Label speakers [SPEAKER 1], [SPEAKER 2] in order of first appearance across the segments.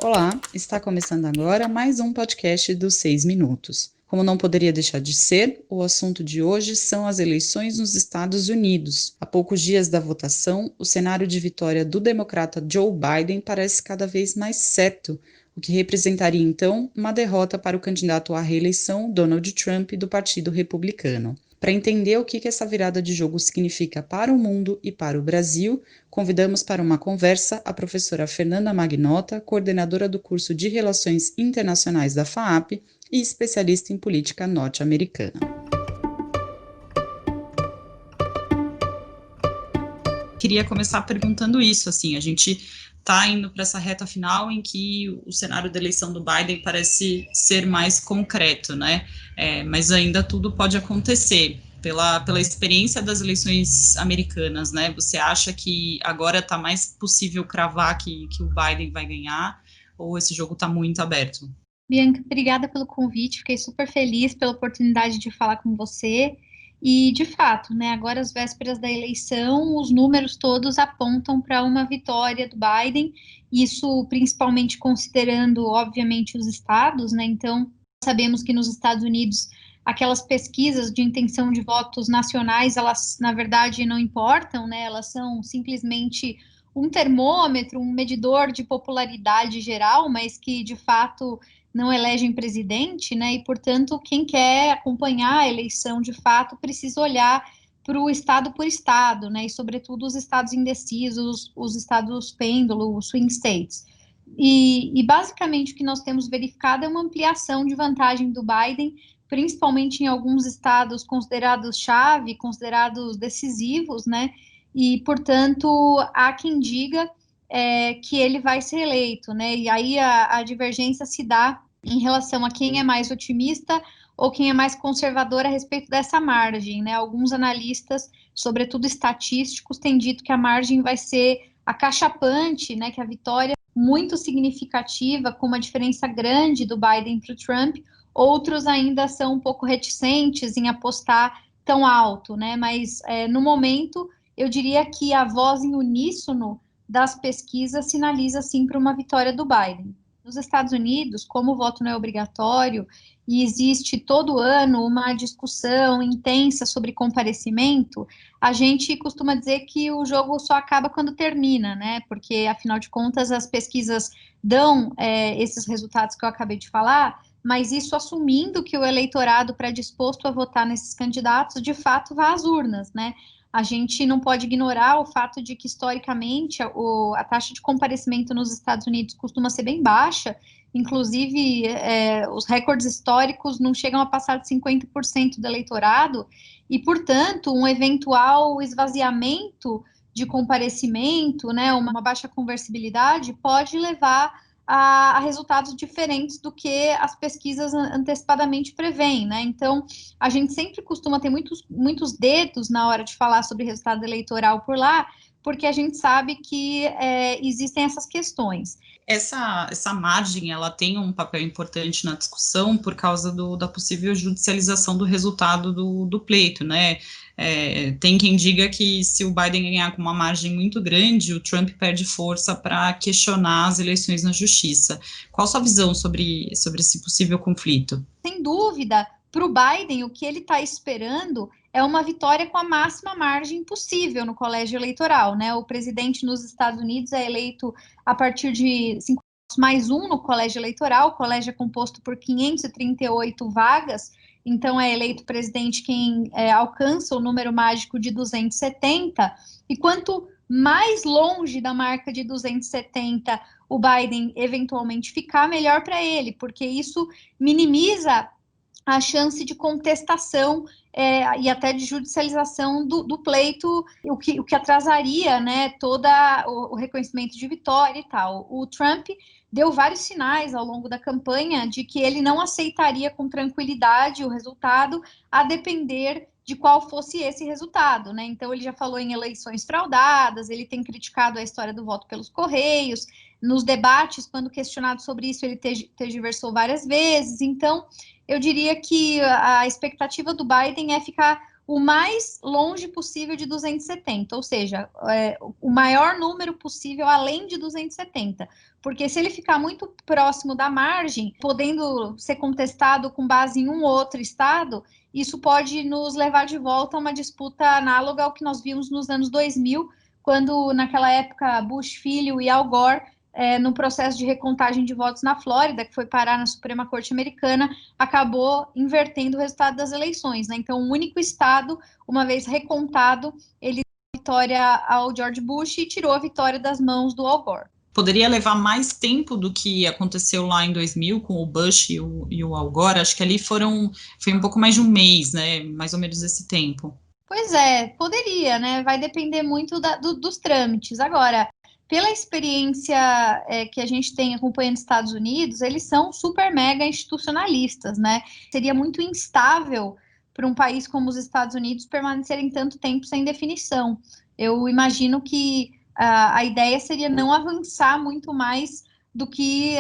[SPEAKER 1] Olá, está começando agora mais um podcast dos 6 Minutos. Como não poderia deixar de ser, o assunto de hoje são as eleições nos Estados Unidos. A poucos dias da votação, o cenário de vitória do democrata Joe Biden parece cada vez mais certo, o que representaria então uma derrota para o candidato à reeleição Donald Trump do Partido Republicano. Para entender o que essa virada de jogo significa para o mundo e para o Brasil, convidamos para uma conversa a professora Fernanda Magnota, coordenadora do curso de Relações Internacionais da FAAP e especialista em política norte-americana. Queria começar perguntando isso, assim, a gente está indo para essa reta final em que o cenário da eleição do Biden parece ser mais concreto, né? Mas ainda tudo pode acontecer. Pela experiência das eleições americanas, né? Você acha que agora está mais possível cravar que o Biden vai ganhar, ou esse jogo está muito aberto?
[SPEAKER 2] Bianca, obrigada pelo convite, fiquei super feliz pela oportunidade de falar com você. E, de fato, né, agora às vésperas da eleição, os números todos apontam para uma vitória do Biden, isso principalmente considerando, obviamente, os estados, né? Então, sabemos que nos Estados Unidos, aquelas pesquisas de intenção de votos nacionais, elas, na verdade, não importam, né? Elas são simplesmente um termômetro, um medidor de popularidade geral, mas que, de fato, não elegem presidente, né? E, portanto, quem quer acompanhar a eleição de fato precisa olhar para o estado por estado, né? E, sobretudo, os estados indecisos, os estados pêndulo, os swing states. Basicamente, o que nós temos verificado é uma ampliação de vantagem do Biden, principalmente em alguns estados considerados chave, considerados decisivos, né? E, portanto, há quem diga que ele vai ser eleito, né? E aí a divergência se dá em relação a quem é mais otimista ou quem é mais conservador a respeito dessa margem, né? Alguns analistas, sobretudo estatísticos, têm dito que a margem vai ser acachapante, né? Que a vitória muito significativa, com uma diferença grande do Biden para o Trump. Outros ainda são um pouco reticentes em apostar tão alto, né? Mas no momento eu diria que a voz em uníssono das pesquisas sinaliza sim para uma vitória do Biden. Nos Estados Unidos, como o voto não é obrigatório e existe todo ano uma discussão intensa sobre comparecimento, a gente costuma dizer que o jogo só acaba quando termina, né? Porque, afinal de contas, as pesquisas dão esses resultados que eu acabei de falar, mas isso assumindo que o eleitorado predisposto a votar nesses candidatos, de fato, vá às urnas, né? A gente não pode ignorar o fato de que, historicamente, a taxa de comparecimento nos Estados Unidos costuma ser bem baixa, inclusive os recordes históricos não chegam a passar de 50% do eleitorado, e, portanto, um eventual esvaziamento de comparecimento, né, uma baixa conversibilidade, pode levar a resultados diferentes do que as pesquisas antecipadamente preveem, né? Então, a gente sempre costuma ter muitos dedos na hora de falar sobre resultado eleitoral por lá, porque a gente sabe que existem essas questões.
[SPEAKER 1] Essa margem, ela tem um papel importante na discussão por causa da possível judicialização do resultado do pleito, né? Tem quem diga que se o Biden ganhar com uma margem muito grande, o Trump perde força para questionar as eleições na justiça. Qual a sua visão sobre esse possível conflito?
[SPEAKER 2] Sem dúvida, para o Biden, o que ele está esperando é uma vitória com a máxima margem possível no colégio eleitoral, né? O presidente nos Estados Unidos é eleito a partir de 5 mais um no colégio eleitoral. O colégio é composto por 538 vagas, então é eleito presidente quem alcança o número mágico de 270, e quanto mais longe da marca de 270 o Biden eventualmente ficar, melhor para ele, porque isso minimiza a chance de contestação e até de judicialização do pleito, o que atrasaria, né, todo o reconhecimento de vitória e tal. O Trump deu vários sinais ao longo da campanha de que ele não aceitaria com tranquilidade o resultado, a depender de qual fosse esse resultado, né? Então ele já falou em eleições fraudadas, ele tem criticado a história do voto pelos correios, nos debates, quando questionado sobre isso, ele tergiversou várias vezes. Então, eu diria que a expectativa do Biden é ficar o mais longe possível de 270, ou seja, o maior número possível além de 270, porque se ele ficar muito próximo da margem, podendo ser contestado com base em um outro estado, isso pode nos levar de volta a uma disputa análoga ao que nós vimos nos anos 2000, quando naquela época Bush filho e Al Gore, no processo de recontagem de votos na Flórida, que foi parar na Suprema Corte Americana, acabou invertendo o resultado das eleições, né? Então, o único estado, uma vez recontado, ele deu a vitória ao George Bush e tirou a vitória das mãos do Al Gore.
[SPEAKER 1] Poderia levar mais tempo do que aconteceu lá em 2000 com o Bush e o Al Gore. Acho que ali foi um pouco mais de um mês, né? Mais ou menos esse tempo.
[SPEAKER 2] Pois é, poderia, né? Vai depender muito dos trâmites. Agora, pela experiência que a gente tem acompanhando os Estados Unidos, eles são super mega institucionalistas, né? Seria muito instável para um país como os Estados Unidos permanecerem tanto tempo sem definição. Eu imagino que a ideia seria não avançar muito mais do que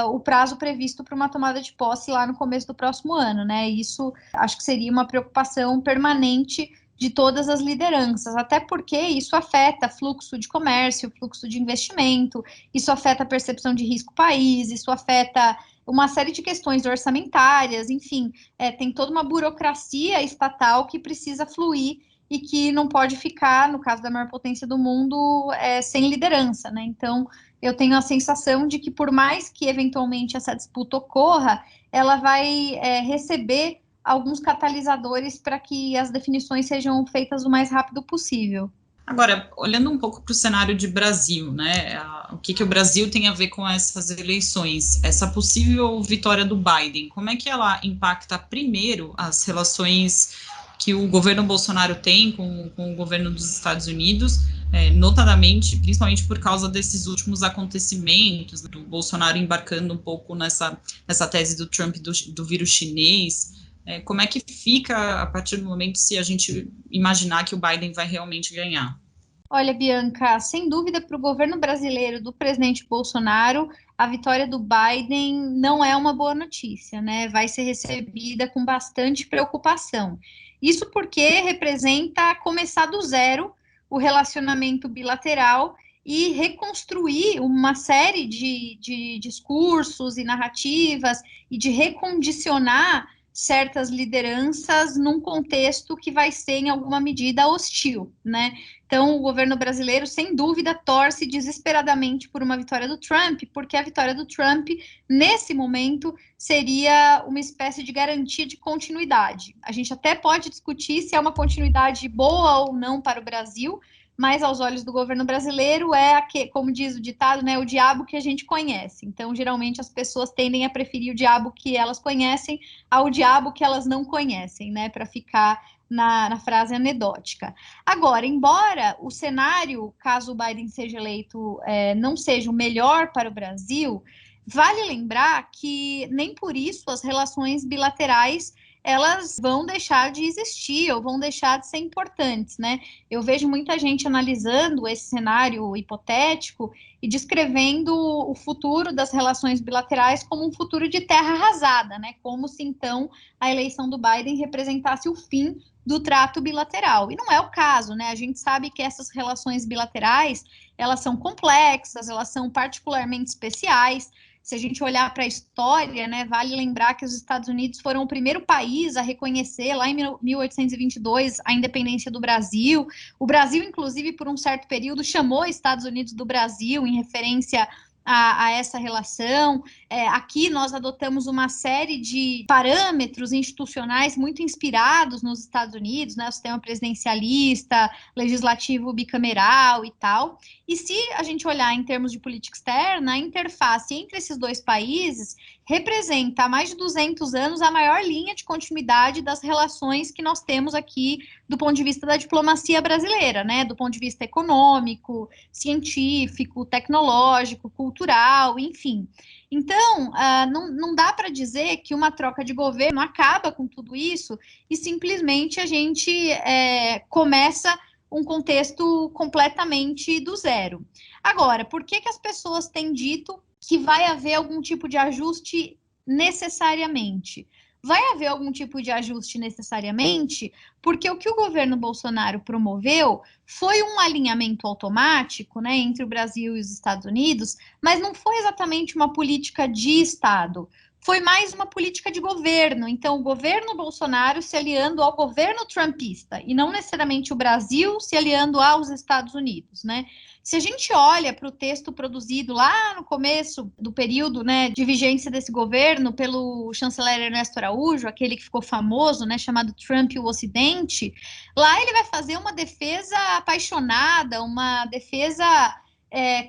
[SPEAKER 2] o prazo previsto para uma tomada de posse lá no começo do próximo ano, né? Isso acho que seria uma preocupação permanente de todas as lideranças, até porque isso afeta fluxo de comércio, fluxo de investimento, isso afeta a percepção de risco país, isso afeta uma série de questões orçamentárias, enfim, tem toda uma burocracia estatal que precisa fluir e que não pode ficar, no caso da maior potência do mundo, sem liderança, né? Então, eu tenho a sensação de que, por mais que eventualmente essa disputa ocorra, ela vai receber alguns catalisadores para que as definições sejam feitas o mais rápido possível.
[SPEAKER 1] Agora, olhando um pouco para o cenário de Brasil, né? O que o Brasil tem a ver com essas eleições? Essa possível vitória do Biden, como é que ela impacta primeiro as relações que o governo Bolsonaro tem com o governo dos Estados Unidos, notadamente, principalmente por causa desses últimos acontecimentos, do Bolsonaro embarcando um pouco nessa tese do Trump do vírus chinês? Como é que fica a partir do momento se a gente imaginar que o Biden vai realmente ganhar?
[SPEAKER 2] Olha, Bianca, sem dúvida para o governo brasileiro do presidente Bolsonaro, a vitória do Biden não é uma boa notícia, né? Vai ser recebida com bastante preocupação. Isso porque representa começar do zero o relacionamento bilateral e reconstruir uma série de discursos e narrativas e de recondicionar certas lideranças num contexto que vai ser, em alguma medida, hostil, né? Então, o governo brasileiro, sem dúvida, torce desesperadamente por uma vitória do Trump, porque a vitória do Trump, nesse momento, seria uma espécie de garantia de continuidade. A gente até pode discutir se é uma continuidade boa ou não para o Brasil, mas aos olhos do governo brasileiro como diz o ditado, né, o diabo que a gente conhece. Então, geralmente as pessoas tendem a preferir o diabo que elas conhecem ao diabo que elas não conhecem, né, para ficar na frase anedótica. Agora, embora o cenário, caso o Biden seja eleito, não seja o melhor para o Brasil, vale lembrar que nem por isso as relações bilaterais elas vão deixar de existir ou vão deixar de ser importantes, né? Eu vejo muita gente analisando esse cenário hipotético e descrevendo o futuro das relações bilaterais como um futuro de terra arrasada, né? Como se então a eleição do Biden representasse o fim do trato bilateral. E não é o caso, né? A gente sabe que essas relações bilaterais, elas são complexas, elas são particularmente especiais. Se a gente olhar para a história, né, vale lembrar que os Estados Unidos foram o primeiro país a reconhecer, lá em 1822, a independência do Brasil. O Brasil, inclusive, por um certo período, chamou Estados Unidos do Brasil, em referência a essa relação. Aqui nós adotamos uma série de parâmetros institucionais muito inspirados nos Estados Unidos, né, o sistema presidencialista, legislativo bicameral e tal. E se a gente olhar em termos de política externa, a interface entre esses dois países representa há mais de 200 anos a maior linha de continuidade das relações que nós temos aqui do ponto de vista da diplomacia brasileira, né? Do ponto de vista econômico, científico, tecnológico, cultural, enfim. Então, não dá para dizer que uma troca de governo acaba com tudo isso e simplesmente a gente começa um contexto completamente do zero. Agora, por que as pessoas têm dito que vai haver algum tipo de ajuste necessariamente? vai haver algum tipo de ajuste necessariamente, porque o que o governo Bolsonaro promoveu foi um alinhamento automático, né, entre o Brasil e os Estados Unidos, mas não foi exatamente uma política de Estado. Foi mais uma política de governo. Então, o governo Bolsonaro se aliando ao governo trumpista, e não necessariamente o Brasil se aliando aos Estados Unidos, né? Se a gente olha para o texto produzido lá no começo do período, né, de vigência desse governo pelo chanceler Ernesto Araújo, aquele que ficou famoso, né, chamado Trump e o Ocidente, lá ele vai fazer uma defesa apaixonada, uma defesa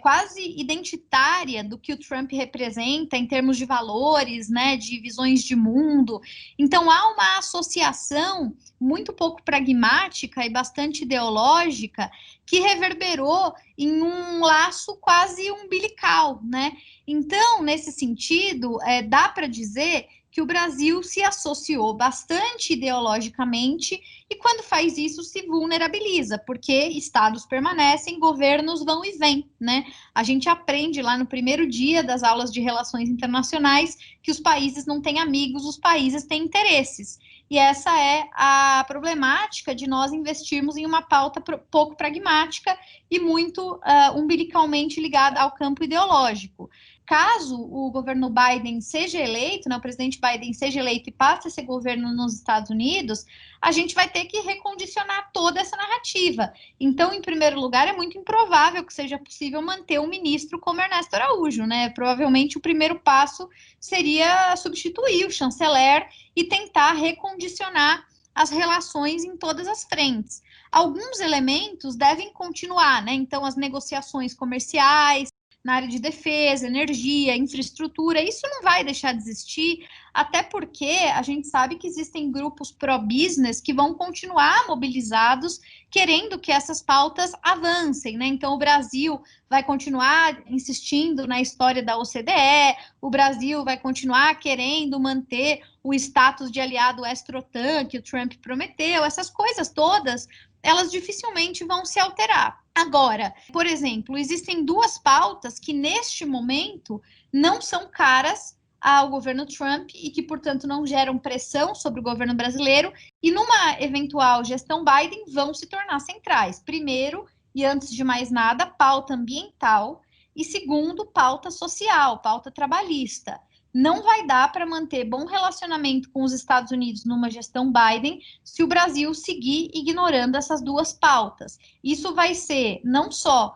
[SPEAKER 2] quase identitária do que o Trump representa em termos de valores, né, de visões de mundo. Então há uma associação muito pouco pragmática e bastante ideológica que reverberou em um laço quase umbilical, né? Então, nesse sentido, dá para dizer que o Brasil se associou bastante ideologicamente e, quando faz isso, se vulnerabiliza, porque estados permanecem, governos vão e vêm, né? A gente aprende lá no primeiro dia das aulas de relações internacionais que os países não têm amigos, os países têm interesses. E essa é a problemática de nós investirmos em uma pauta pouco pragmática e muito umbilicalmente ligada ao campo ideológico. Caso o governo Biden seja eleito, né, o presidente Biden seja eleito e passe a ser governo nos Estados Unidos, a gente vai ter que recondicionar toda essa narrativa. Então, em primeiro lugar, é muito improvável que seja possível manter um ministro como Ernesto Araújo, né? Provavelmente o primeiro passo seria substituir o chanceler e tentar recondicionar as relações em todas as frentes. Alguns elementos devem continuar, né? Então, as negociações comerciais, na área de defesa, energia, infraestrutura, isso não vai deixar de existir, até porque a gente sabe que existem grupos pró-business que vão continuar mobilizados, querendo que essas pautas avancem, né? Então, o Brasil vai continuar insistindo na história da OCDE, o Brasil vai continuar querendo manter o status de aliado extra-OTAN que o Trump prometeu, essas coisas todas, elas dificilmente vão se alterar. Agora, por exemplo, existem duas pautas que neste momento não são caras ao governo Trump e que, portanto, não geram pressão sobre o governo brasileiro e numa eventual gestão Biden vão se tornar centrais. Primeiro, e antes de mais nada, pauta ambiental e segundo, pauta social, pauta trabalhista. Não vai dar para manter bom relacionamento com os Estados Unidos numa gestão Biden se o Brasil seguir ignorando essas duas pautas. Isso vai ser não só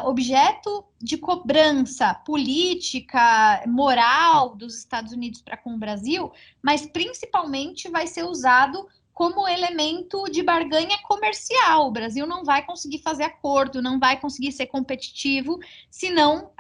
[SPEAKER 2] objeto de cobrança política, moral dos Estados Unidos para com o Brasil, mas principalmente vai ser usado como elemento de barganha comercial. O Brasil não vai conseguir fazer acordo, não vai conseguir ser competitivo se não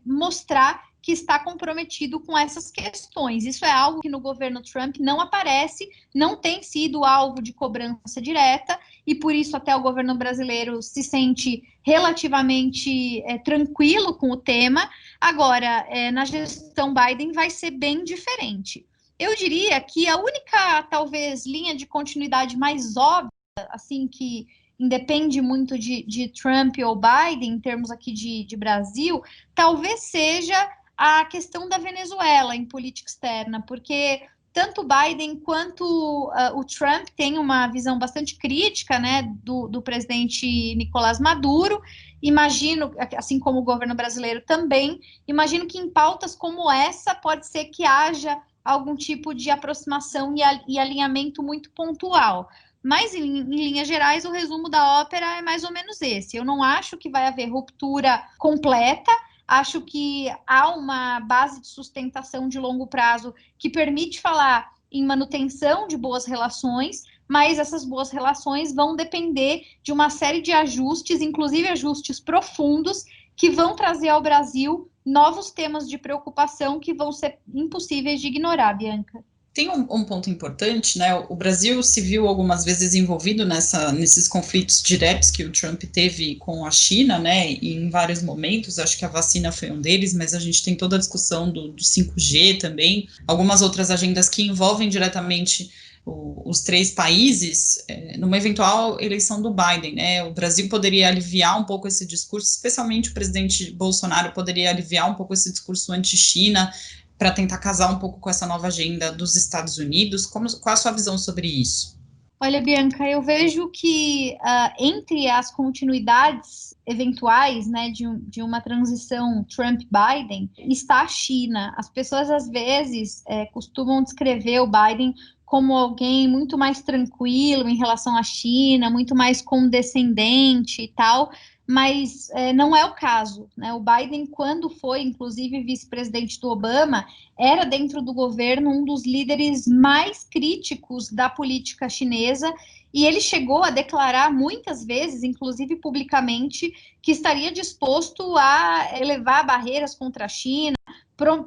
[SPEAKER 2] mostrar que está comprometido com essas questões. Isso é algo que no governo Trump não aparece, não tem sido alvo de cobrança direta, e por isso até o governo brasileiro se sente relativamente tranquilo com o tema. Agora, na gestão Biden vai ser bem diferente. Eu diria que a única, talvez, linha de continuidade mais óbvia, assim, que independe muito de Trump ou Biden, em termos aqui de Brasil, talvez seja a questão da Venezuela em política externa, porque tanto Biden quanto o Trump têm uma visão bastante crítica, né, do presidente Nicolás Maduro. Imagino, assim como o governo brasileiro também, imagino que em pautas como essa pode ser que haja algum tipo de aproximação e alinhamento muito pontual. Mas, em linhas gerais, o resumo da ópera é mais ou menos esse. Eu não acho que vai haver ruptura completa, acho que há uma base de sustentação de longo prazo que permite falar em manutenção de boas relações, mas essas boas relações vão depender de uma série de ajustes, inclusive ajustes profundos, que vão trazer ao Brasil novos temas de preocupação que vão ser impossíveis de ignorar, Bianca.
[SPEAKER 1] Tem um ponto importante, né? O Brasil se viu algumas vezes envolvido nesses conflitos diretos que o Trump teve com a China, né? E em vários momentos, acho que a vacina foi um deles, mas a gente tem toda a discussão do 5G também, algumas outras agendas que envolvem diretamente os três países, numa eventual eleição do Biden, né? O Brasil poderia aliviar um pouco esse discurso, especialmente o presidente Bolsonaro poderia aliviar um pouco esse discurso anti-China, para tentar casar um pouco com essa nova agenda dos Estados Unidos? Qual a sua visão sobre isso?
[SPEAKER 2] Olha, Bianca, eu vejo que entre as continuidades eventuais, né, de uma transição Trump-Biden, está a China. As pessoas, às vezes, costumam descrever o Biden como alguém muito mais tranquilo em relação à China, muito mais condescendente e tal, mas não é o caso, né? O Biden, quando foi, inclusive, vice-presidente do Obama, era dentro do governo um dos líderes mais críticos da política chinesa, e ele chegou a declarar muitas vezes, inclusive publicamente, que estaria disposto a elevar barreiras contra a China,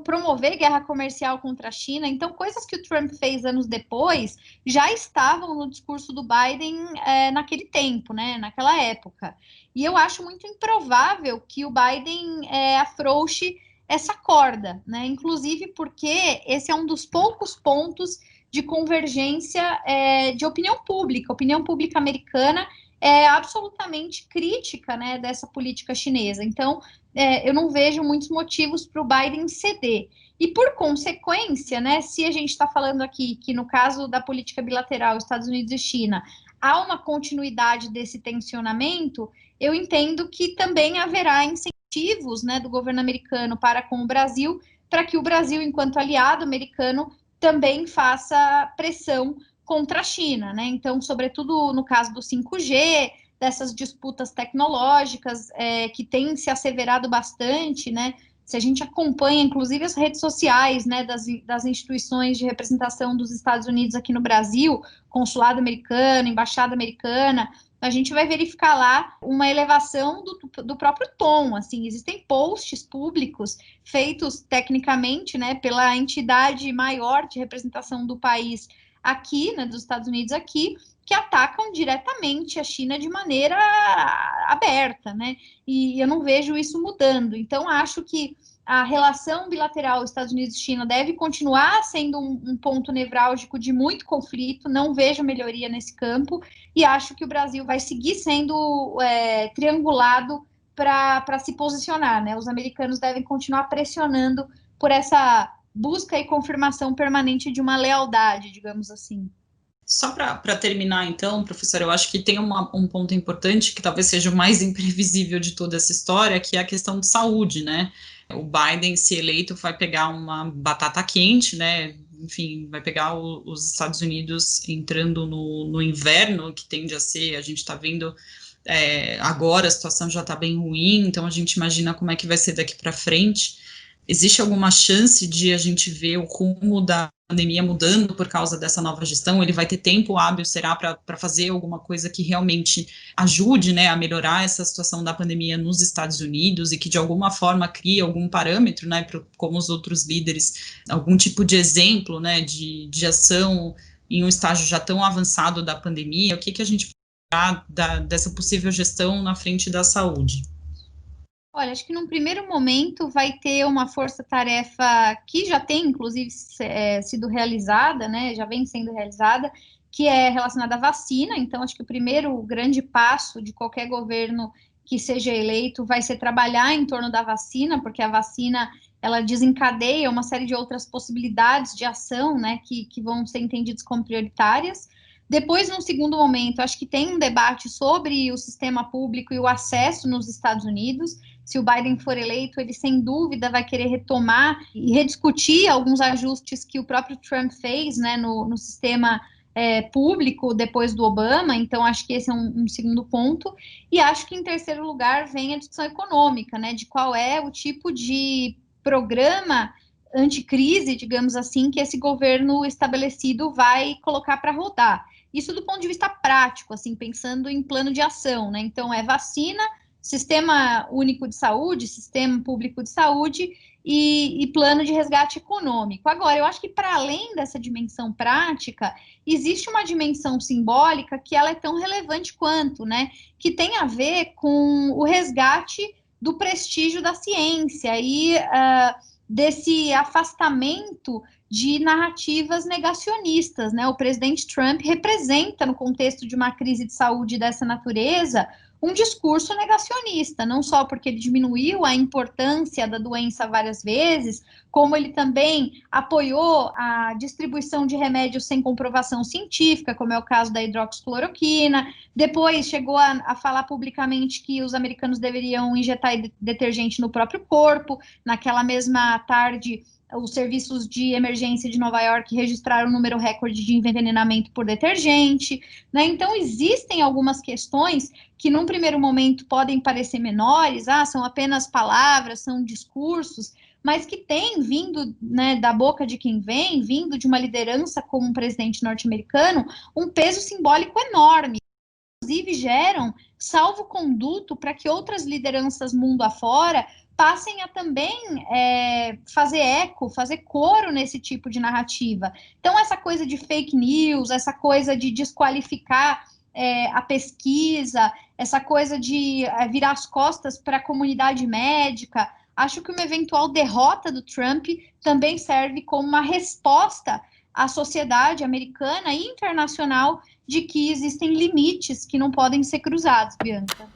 [SPEAKER 2] promover guerra comercial contra a China. Então, coisas que o Trump fez anos depois já estavam no discurso do Biden naquele tempo, né, naquela época. E eu acho muito improvável que o Biden afrouxe essa corda, né? Inclusive porque esse é um dos poucos pontos de convergência de opinião pública. A opinião pública americana é absolutamente crítica, né, dessa política chinesa. Então, eu não vejo muitos motivos para o Biden ceder. E, por consequência, né, se a gente está falando aqui que, no caso da política bilateral Estados Unidos e China, há uma continuidade desse tensionamento, eu entendo que também haverá incentivos, né, do governo americano para com o Brasil, para que o Brasil, enquanto aliado americano, também faça pressão contra a China, né? Então, sobretudo no caso do 5G, dessas disputas tecnológicas que têm se asseverado bastante, né? Se a gente acompanha, inclusive, as redes sociais, né, das instituições de representação dos Estados Unidos aqui no Brasil, consulado americano, embaixada americana, a gente vai verificar lá uma elevação do próprio tom, assim, existem posts públicos feitos tecnicamente, né, pela entidade maior de representação do país aqui, né, dos Estados Unidos aqui, que atacam diretamente a China de maneira aberta, né, e eu não vejo isso mudando. Então, acho que a relação bilateral Estados Unidos e China deve continuar sendo um ponto nevrálgico de muito conflito, não vejo melhoria nesse campo, e acho que o Brasil vai seguir sendo triangulado para se posicionar, né? Os americanos devem continuar pressionando por essa busca e confirmação permanente de uma lealdade, digamos assim.
[SPEAKER 1] Só para terminar, então, professor, eu acho que tem um ponto importante que talvez seja o mais imprevisível de toda essa história, que é a questão de saúde, né? O Biden, se eleito, vai pegar uma batata quente, né? Enfim, vai pegar os Estados Unidos entrando no inverno, que tende a ser, a gente está vendo agora a situação já está bem ruim, então a gente imagina como é que vai ser daqui para frente. Existe alguma chance de a gente ver o rumo da pandemia mudando por causa dessa nova gestão? Ele vai ter tempo hábil, será, para fazer alguma coisa que realmente ajude, né, a melhorar essa situação da pandemia nos Estados Unidos e que de alguma forma crie algum parâmetro, né, como os outros líderes, algum tipo de exemplo, né, de ação em um estágio já tão avançado da pandemia? O que a gente pode esperar dessa possível gestão na frente da saúde?
[SPEAKER 2] Olha, acho que num primeiro momento vai ter uma força-tarefa que já tem, inclusive, sido realizada, né? Já vem sendo realizada, que é relacionada à vacina. Então, acho que o primeiro grande passo de qualquer governo que seja eleito vai ser trabalhar em torno da vacina, porque a vacina ela desencadeia uma série de outras possibilidades de ação, né? Que vão ser entendidas como prioritárias. Depois, num segundo momento, acho que tem um debate sobre o sistema público e o acesso nos Estados Unidos. Se o Biden for eleito, ele sem dúvida vai querer retomar e rediscutir alguns ajustes que o próprio Trump fez, né, no sistema público depois do Obama. Então, acho que esse é um segundo ponto. E acho que, em terceiro lugar, vem a discussão econômica, né, de qual é o tipo de programa anticrise, digamos assim, que esse governo estabelecido vai colocar para rodar. Isso do ponto de vista prático, assim, pensando em plano de ação, né? Então, é vacina, Sistema Único de Saúde, Sistema Público de Saúde e plano de resgate econômico. Agora, eu acho que para além dessa dimensão prática, existe uma dimensão simbólica que ela é tão relevante quanto, né? Que tem a ver com o resgate do prestígio da ciência e desse afastamento de narrativas negacionistas, né? O presidente Trump representa, no contexto de uma crise de saúde dessa natureza, um discurso negacionista, não só porque ele diminuiu a importância da doença várias vezes, como ele também apoiou a distribuição de remédios sem comprovação científica, como é o caso da hidroxicloroquina. Depois chegou a falar publicamente que os americanos deveriam injetar detergente no próprio corpo. Naquela mesma tarde, os serviços de emergência de Nova York registraram um número recorde de envenenamento por detergente, né? Então, existem algumas questões que, num primeiro momento, podem parecer menores, são apenas palavras, são discursos, mas que têm vindo, né, da boca de quem vem, vindo de uma liderança como um presidente norte-americano, um peso simbólico enorme. Inclusive, geram salvo-conduto para que outras lideranças mundo afora passem a também fazer eco, fazer coro nesse tipo de narrativa. Então, essa coisa de fake news, essa coisa de desqualificar a pesquisa, essa coisa de virar as costas para a comunidade médica, acho que uma eventual derrota do Trump também serve como uma resposta à sociedade americana e internacional de que existem limites que não podem ser cruzados, Bianca.